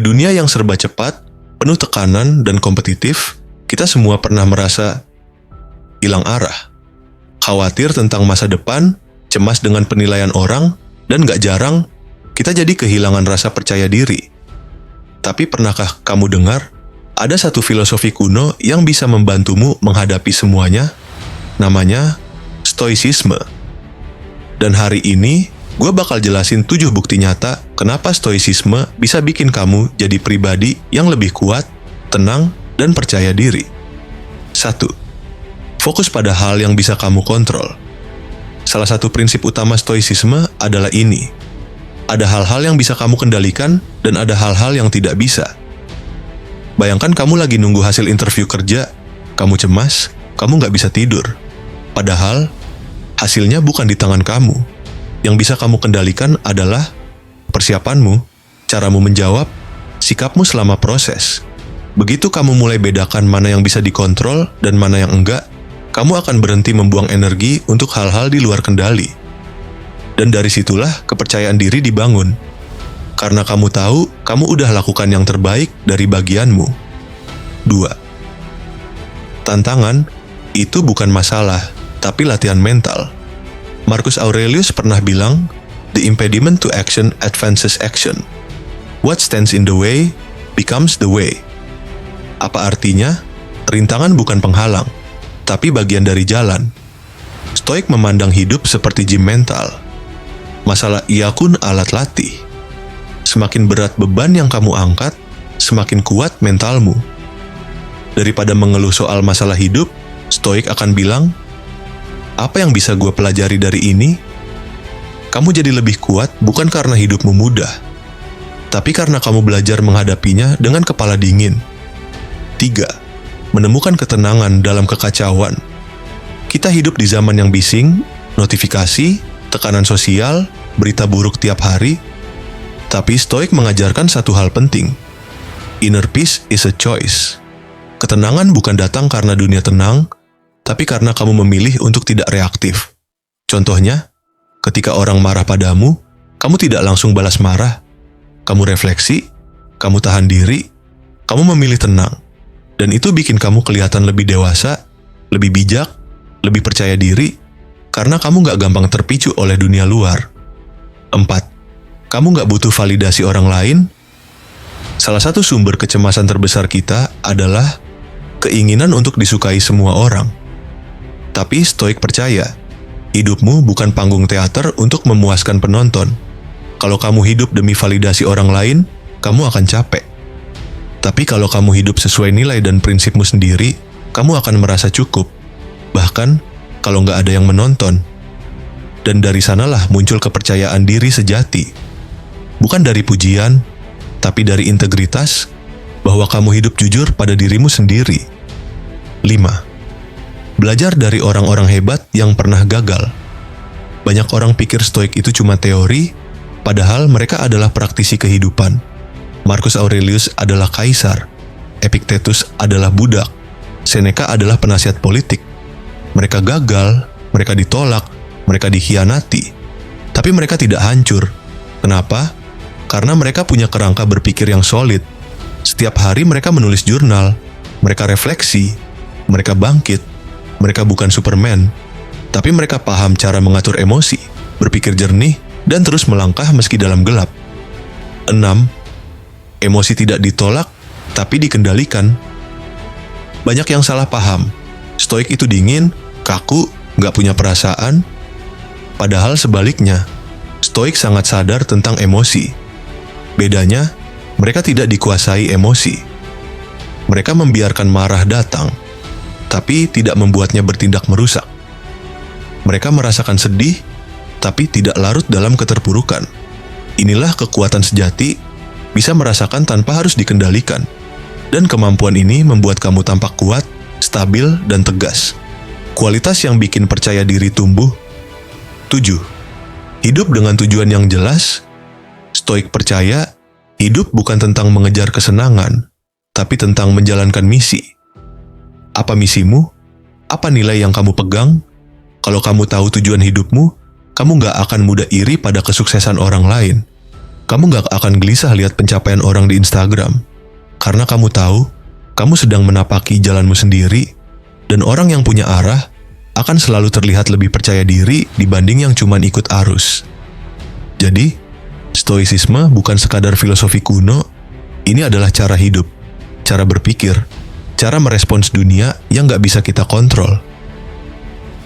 dunia yang serba cepat, penuh tekanan dan kompetitif, kita semua pernah merasa hilang arah. Khawatir tentang masa depan, cemas dengan penilaian orang, dan gak jarang, kita jadi kehilangan rasa percaya diri. Tapi pernahkah kamu dengar, ada satu filosofi kuno yang bisa membantumu menghadapi semuanya? Namanya Stoicisme. Dan hari ini, gue bakal jelasin 7 bukti nyata kenapa Stoicisme bisa bikin kamu jadi pribadi yang lebih kuat, tenang, dan percaya diri. 1. Fokus pada hal yang bisa kamu kontrol. Salah satu prinsip utama Stoicisme adalah ini. Ada hal-hal yang bisa kamu kendalikan dan ada hal-hal yang tidak bisa. Bayangkan kamu lagi nunggu hasil interview kerja, kamu cemas, kamu nggak bisa tidur. Padahal, hasilnya bukan di tangan kamu. Yang bisa kamu kendalikan adalah persiapanmu, caramu menjawab, sikapmu selama proses. Begitu kamu mulai bedakan mana yang bisa dikontrol dan mana yang enggak, kamu akan berhenti membuang energi untuk hal-hal di luar kendali. Dan dari situlah kepercayaan diri dibangun. Karena kamu tahu, kamu udah lakukan yang terbaik dari bagianmu. 2. Tantangan itu bukan masalah, tapi latihan mental. Marcus Aurelius pernah bilang, "The impediment to action advances action. What stands in the way becomes the way." Apa artinya? Rintangan bukan penghalang, tapi bagian dari jalan. Stoik memandang hidup seperti gym mental. Masalah iakun alat latih. Semakin berat beban yang kamu angkat, semakin kuat mentalmu. Daripada mengeluh soal masalah hidup, Stoik akan bilang, apa yang bisa gue pelajari dari ini? Kamu jadi lebih kuat bukan karena hidupmu mudah, tapi karena kamu belajar menghadapinya dengan kepala dingin. 3. Menemukan ketenangan dalam kekacauan. Kita hidup di zaman yang bising, notifikasi, tekanan sosial, berita buruk tiap hari. Tapi Stoik mengajarkan satu hal penting. Inner peace is a choice. Ketenangan bukan datang karena dunia tenang, tapi karena kamu memilih untuk tidak reaktif. Contohnya, ketika orang marah padamu, kamu tidak langsung balas marah. Kamu refleksi, kamu tahan diri, kamu memilih tenang. Dan itu bikin kamu kelihatan lebih dewasa, lebih bijak, lebih percaya diri, karena kamu gak gampang terpicu oleh dunia luar. 4. Kamu gak butuh validasi orang lain. Salah satu sumber kecemasan terbesar kita adalah keinginan untuk disukai semua orang. Tapi Stoik percaya, hidupmu bukan panggung teater untuk memuaskan penonton. Kalau kamu hidup demi validasi orang lain, kamu akan capek. Tapi kalau kamu hidup sesuai nilai dan prinsipmu sendiri, kamu akan merasa cukup. Bahkan, kalau nggak ada yang menonton. Dan dari sanalah muncul kepercayaan diri sejati. Bukan dari pujian, tapi dari integritas, bahwa kamu hidup jujur pada dirimu sendiri. 5. Belajar dari orang-orang hebat yang pernah gagal. Banyak orang pikir Stoik itu cuma teori, padahal mereka adalah praktisi kehidupan. Marcus Aurelius adalah kaisar, Epictetus adalah budak, Seneca adalah penasihat politik. Mereka gagal, mereka ditolak, mereka dikhianati. Tapi mereka tidak hancur. Kenapa? Karena mereka punya kerangka berpikir yang solid. Setiap hari mereka menulis jurnal, mereka refleksi, mereka bangkit. Mereka bukan Superman, tapi mereka paham cara mengatur emosi, berpikir jernih, dan terus melangkah meski dalam gelap. 6. Emosi tidak ditolak, tapi dikendalikan. Banyak yang salah paham. Stoik itu dingin, kaku, gak punya perasaan. Padahal sebaliknya, Stoik sangat sadar tentang emosi. Bedanya, mereka tidak dikuasai emosi. Mereka membiarkan marah datang, tapi tidak membuatnya bertindak merusak. Mereka merasakan sedih, tapi tidak larut dalam keterpurukan. Inilah kekuatan sejati, bisa merasakan tanpa harus dikendalikan. Dan kemampuan ini membuat kamu tampak kuat, stabil, dan tegas. Kualitas yang bikin percaya diri tumbuh. 7. Hidup dengan tujuan yang jelas. Stoik percaya, hidup bukan tentang mengejar kesenangan, tapi tentang menjalankan misi. Apa misimu? Apa nilai yang kamu pegang? Kalau kamu tahu tujuan hidupmu, kamu gak akan mudah iri pada kesuksesan orang lain. kamu gak akan gelisah lihat pencapaian orang di Instagram. Karena kamu tahu, kamu sedang menapaki jalanmu sendiri, dan orang yang punya arah akan selalu terlihat lebih percaya diri dibanding yang cuman ikut arus. Jadi, stoicisme bukan sekadar filosofi kuno, ini adalah cara hidup, cara berpikir, cara merespons dunia yang gak bisa kita kontrol.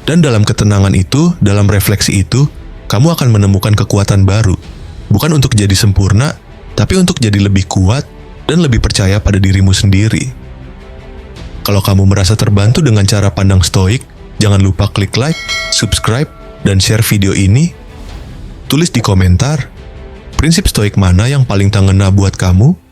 Dan dalam ketenangan itu, dalam refleksi itu, kamu akan menemukan kekuatan baru. Bukan untuk jadi sempurna, tapi untuk jadi lebih kuat dan lebih percaya pada dirimu sendiri. Kalau kamu merasa terbantu dengan cara pandang stoik, jangan lupa klik like, subscribe, dan share video ini. Tulis di komentar, prinsip stoik mana yang paling terngena buat kamu?